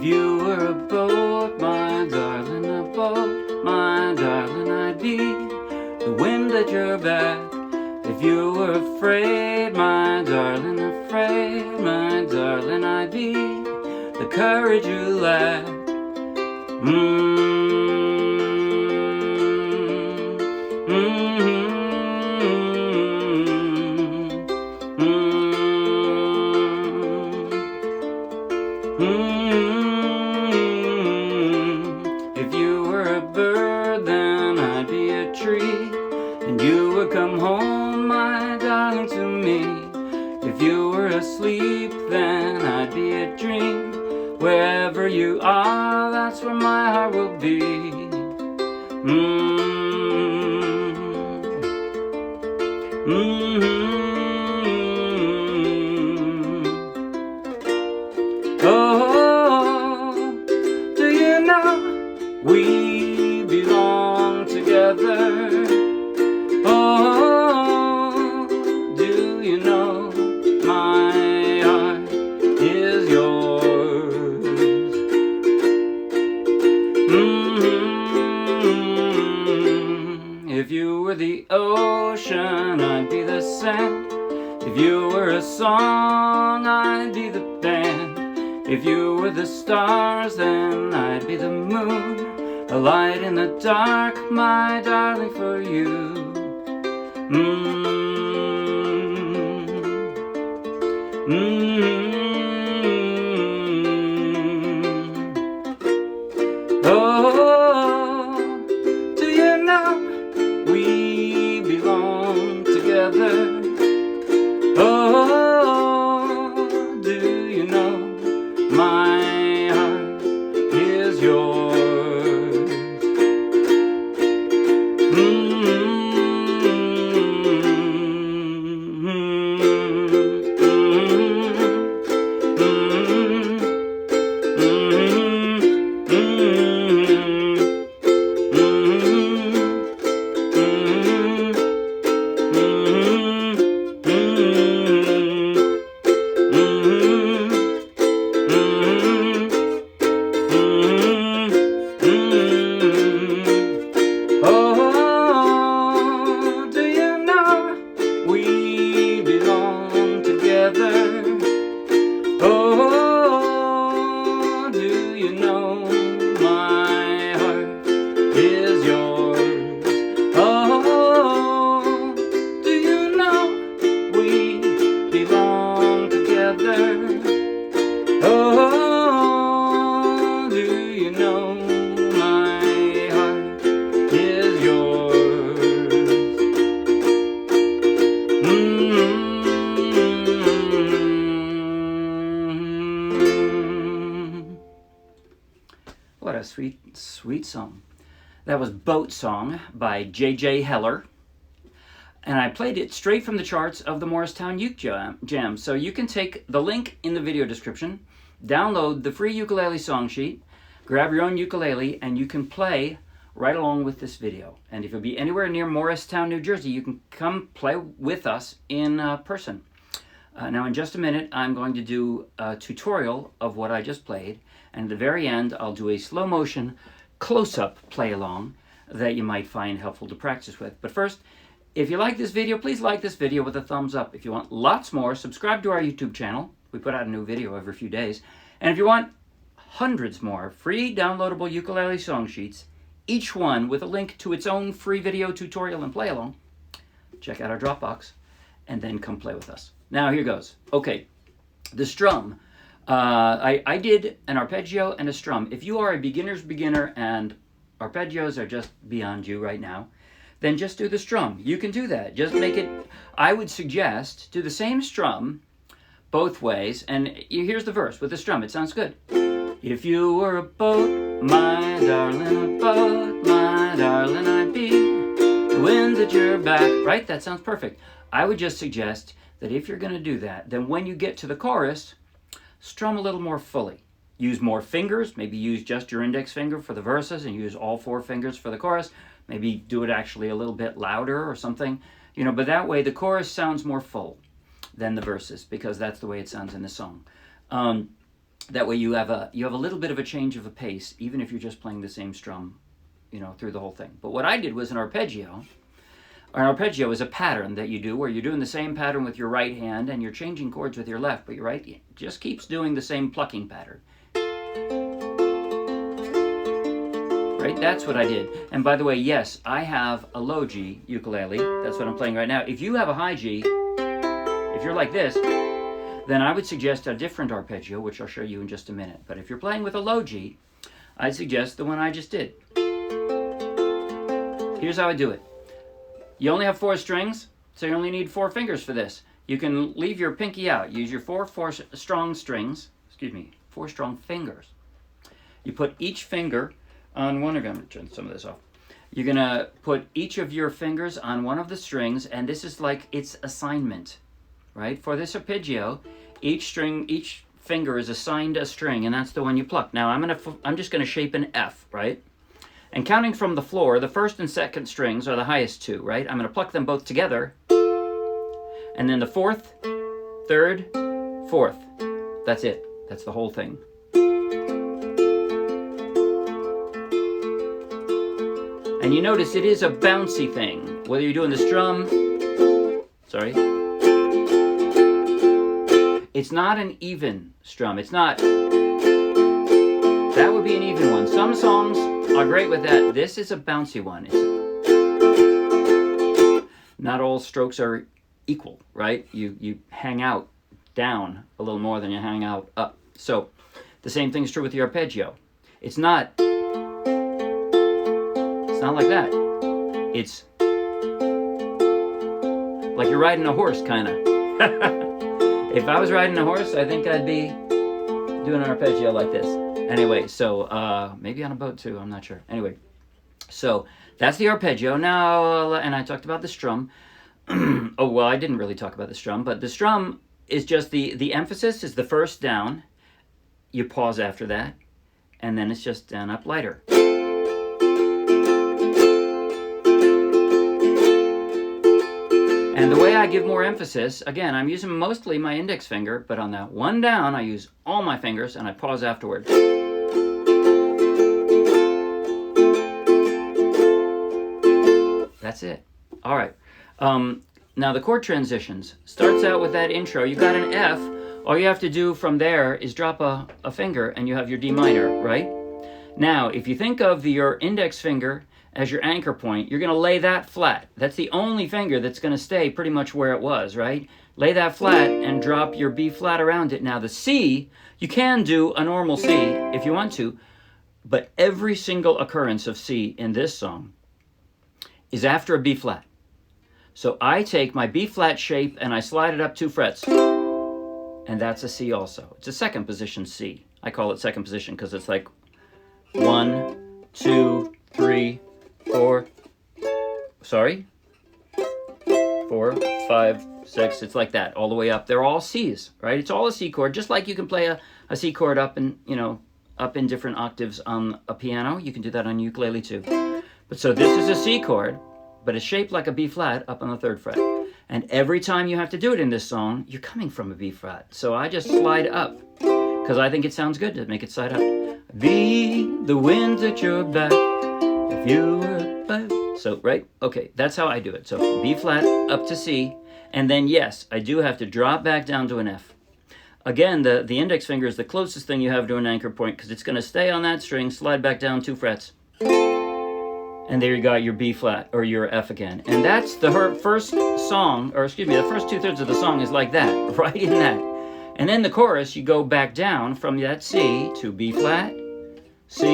If you were a boat, my darling, a boat, my darling, I'd be the wind at your back. If you were afraid, my darling, afraid, my darling, I'd be the courage you lack. If you were a bird, then I'd be a tree, and you would come home, my darling, to me. If you were asleep, then I'd be a dream. Wherever you are, that's where my heart will be. Oh, do you know we belong together? Oh, do you know my heart is yours? If you were the ocean, I'd be the sand. If you were a song, I'd be the band. If you were the stars, then I'd be the moon, a light in the dark, my darling, for you. Oh, do you know we belong together? Oh, do you know my heart is yours? Oh, do you know we belong together? Oh, do you know my heart is yours? Oh, do you know we belong together? Oh, do you know my heart is yours? What a sweet, sweet song. That was Boat Song by J.J. Heller. And I played it straight from the charts of the Morristown Uke Jam. So you can take the link in the video description, download the free ukulele song sheet, grab your own ukulele, and you can play right along with this video. And if you'll be anywhere near Morristown, New Jersey, you can come play with us in person. Now in just a minute, I'm going to do a tutorial of what I just played. And at the very end, I'll do a slow motion close-up play along that you might find helpful to practice with. But first, if you like this video, please like this video with a thumbs up. If you want lots more, subscribe to our YouTube channel. We put out a new video every few days. And if you want hundreds more free downloadable ukulele song sheets, each one with a link to its own free video tutorial and play along, check out our Dropbox and then come play with us. Now here goes. Okay, the strum. I did an arpeggio and a strum. If you are a beginner's beginner and arpeggios are just beyond you right now, then just do the strum. You can do that. Just make it, I would suggest, do the same strum both ways. And here's the verse with the strum. It sounds good. If you were a boat, my darling, a boat, my darling, I'd be the wind at your back. Right? That sounds perfect. I would just suggest that if you're going to do that, then when you get to the chorus, strum a little more fully. Use more fingers. Maybe use just your index finger for the verses and use all 4 fingers for the chorus. Maybe do it actually a little bit louder or something. You know, but that way the chorus sounds more full than the verses, because that's the way it sounds in the song. That way you have a little bit of a change of a pace, even if you're just playing the same strum, you know, through the whole thing. But what I did was an arpeggio. An arpeggio is a pattern that you do where you're doing the same pattern with your right hand and you're changing chords with your left, but your right just keeps doing the same plucking pattern. Right? That's what I did. And by the way, yes, I have a low G ukulele. That's what I'm playing right now. If you have a high G, if you're like this, then I would suggest a different arpeggio, which I'll show you in just a minute. But if you're playing with a low G, I'd suggest the one I just did. Here's how I do it. You only have 4 strings, so you only need 4 fingers for this. You can leave your pinky out. Use your 4 strong strings, 4 strong fingers. You put each finger on one of them. I'm going to turn some of this off. You're going to put each of your fingers on one of the strings, and this is like its assignment, right? For this arpeggio, each finger is assigned a string, and that's the one you pluck. Now, I'm just going to shape an F, right? And counting from the floor, the first and second strings are the highest 2, right? I'm going to pluck them both together. And then the 4th, 3rd, 4th. That's it. That's the whole thing. And you notice it is a bouncy thing. Whether you're doing the strum, it's not an even strum. It's not. That would be an even one. Some songs are great with that. This is a bouncy one. Not all strokes are equal, right? You hang out down a little more than you hang out up. So the same thing is true with the arpeggio. It's not like that. It's like you're riding a horse, kind of. If I was riding a horse, I think I'd be doing an arpeggio like this. Anyway, so maybe on a boat too, I'm not sure. Anyway, so that's the arpeggio. Now, and I talked about the strum. Oh, well, I didn't really talk about the strum, but the strum is just the emphasis is the first down. You pause after that, and then it's just down, up, lighter. And the way I give more emphasis, again, I'm using mostly my index finger, but on that one down, I use all my fingers, and I pause afterwards. That's it. All right. Now the chord transitions. Starts out with that intro. You got an F. All you have to do from there is drop a finger, and you have your D minor, right? Now, if you think of your index finger as your anchor point, you're going to lay that flat. That's the only finger that's going to stay pretty much where it was, right? Lay that flat and drop your B flat around it. Now the C, you can do a normal C if you want to, but every single occurrence of C in this song is after a B flat. So I take my B flat shape and I slide it up 2 frets, and that's a C also. It's a second position C. I call it second position because it's like 1, 2, 3, 4, 4, 5, 6, it's like that all the way up. They're all C's, right? It's all a C chord, just like you can play a C chord up in different octaves on a piano. You can do that on ukulele too. But so this is a C chord, but it's shaped like a B flat up on the 3rd fret. And every time you have to do it in this song, you're coming from a B flat. So I just slide up because I think it sounds good to make it side up. Be the wind at your back. If you were back. So, right? Okay, that's how I do it. So, B flat up to C, and then, yes, I do have to drop back down to an F. Again, the index finger is the closest thing you have to an anchor point because it's going to stay on that string, slide back down 2 frets. And there you got your B flat, or your F again. And that's the first song, or excuse me, the first 2/3 of the song is like that, right in that. And then the chorus, you go back down from that C to B flat, C,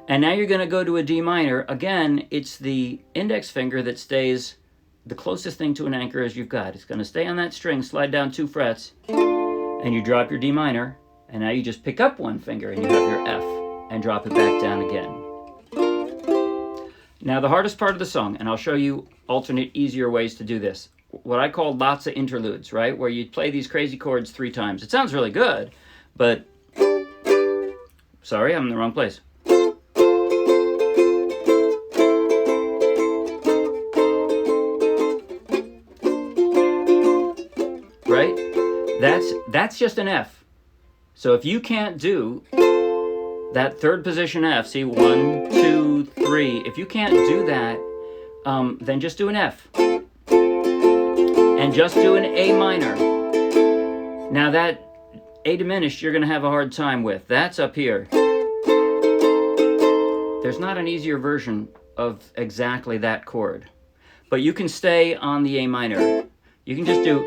and now you're going to go to a D minor. Again, it's the index finger that stays the closest thing to an anchor as you've got. It's going to stay on that string, slide down 2 frets, and you drop your D minor, and now you just pick up 1 finger and you have your F, and drop it back down again. Now the hardest part of the song, and I'll show you alternate easier ways to do this, what I call lots of interludes, right? Where you play these crazy chords 3 times. It sounds really good, but sorry, I'm in the wrong place. Right? That's just an F. So if you can't do that third position F, see, 1, 2, 3, if you can't do that, then just do an F. And just do an A minor. Now that A diminished, you're going to have a hard time with. That's up here. There's not an easier version of exactly that chord. But you can stay on the A minor. You can just do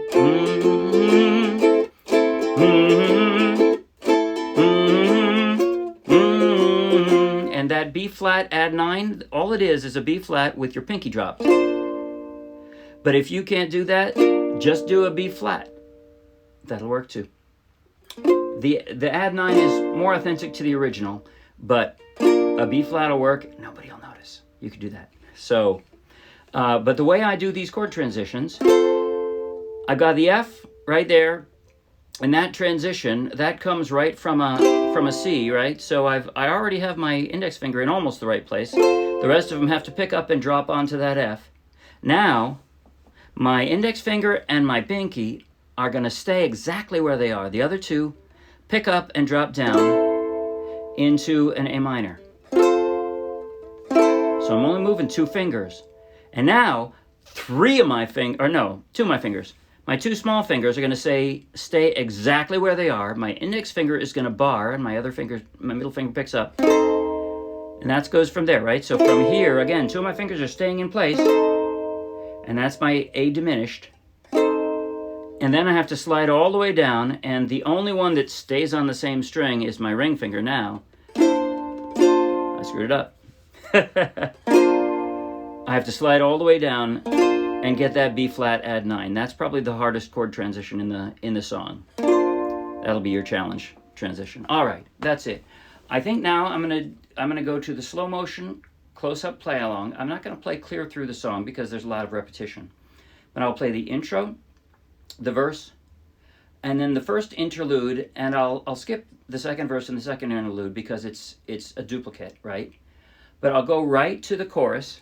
and that B flat add 9, all it is a B flat with your pinky dropped. But if you can't do that, just do a B flat. That'll work too. The add 9 is more authentic to the original, but a B flat will work. Nobody will notice. You can do that. So, but the way I do these chord transitions, I've got the F right there, and that transition that comes right from a C, right? So I already have my index finger in almost the right place. The rest of them have to pick up and drop onto that F. Now, my index finger and my pinky are going to stay exactly where they are. The other two pick up and drop down into an A minor. So I'm only moving 2 fingers. And now, 2 of my fingers. My 2 small fingers are going to stay exactly where they are. My index finger is going to bar, and my middle finger picks up. And that goes from there, right? So from here, again, 2 of my fingers are staying in place. And that's my A diminished. And then I have to slide all the way down, and the only one that stays on the same string is my ring finger now. I screwed it up. I have to slide all the way down and get that B flat add 9. That's probably the hardest chord transition in the song. That'll be your challenge transition. All right, that's it. I think now I'm gonna go to the slow motion close-up play along. I'm not gonna play clear through the song because there's a lot of repetition. But I'll play the intro, the verse, and then the first interlude, and I'll skip the second verse and the second interlude because it's a duplicate, right? But I'll go right to the chorus,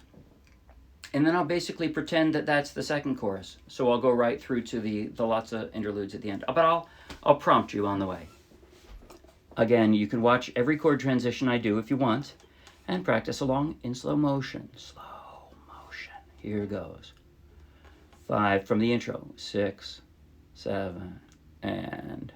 and then I'll basically pretend that that's the second chorus. So I'll go right through to the lots of interludes at the end. But I'll prompt you on the way. Again, you can watch every chord transition I do if you want, and practice along in slow motion. Slow motion. Here goes. 5 from the intro. 6, 7, and...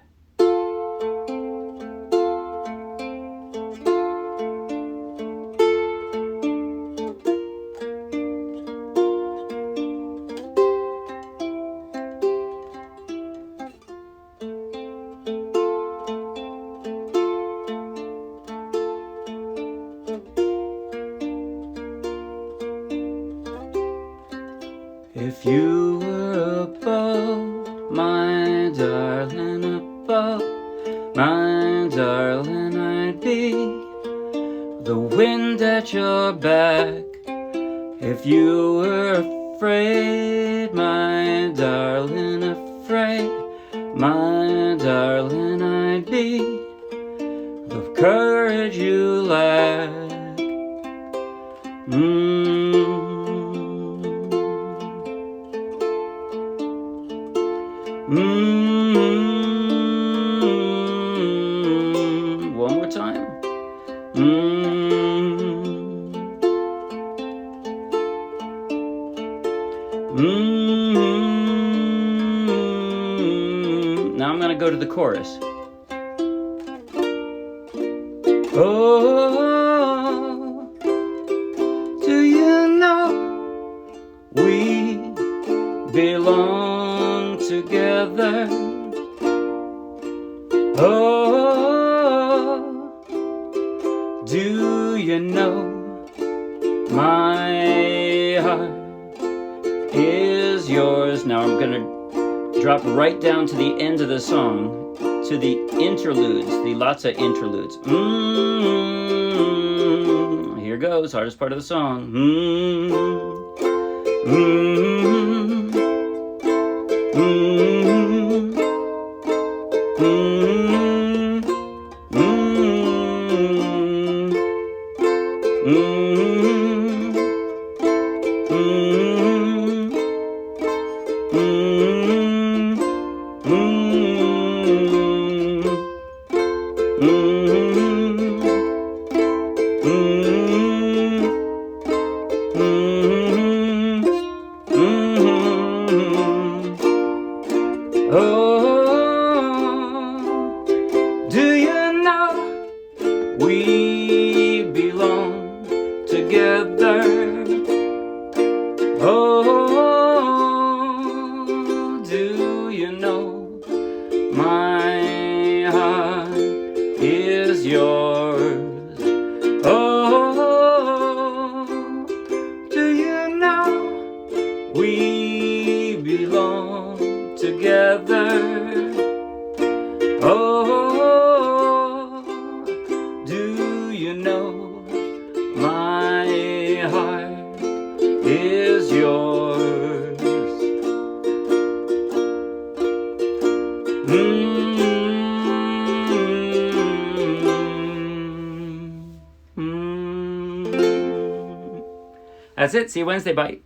If you were above, my darling, above, my darling, I'd be the wind at your back. If you were afraid, my darling, afraid, my darling, I'd be the courage you lack. One more time. Now I'm going to go to the chorus. Oh, do you know we belong together? Oh, do you know my heart is yours? Now I'm gonna drop right down to the end of the song, to the interludes, the lots of interludes. Here goes, hardest part of the song. we belong together. Oh, do you know my heart is yours? Oh, do you know we belong together? Oh, do you know my heart is yours? That's it. See you Wednesday. Bye.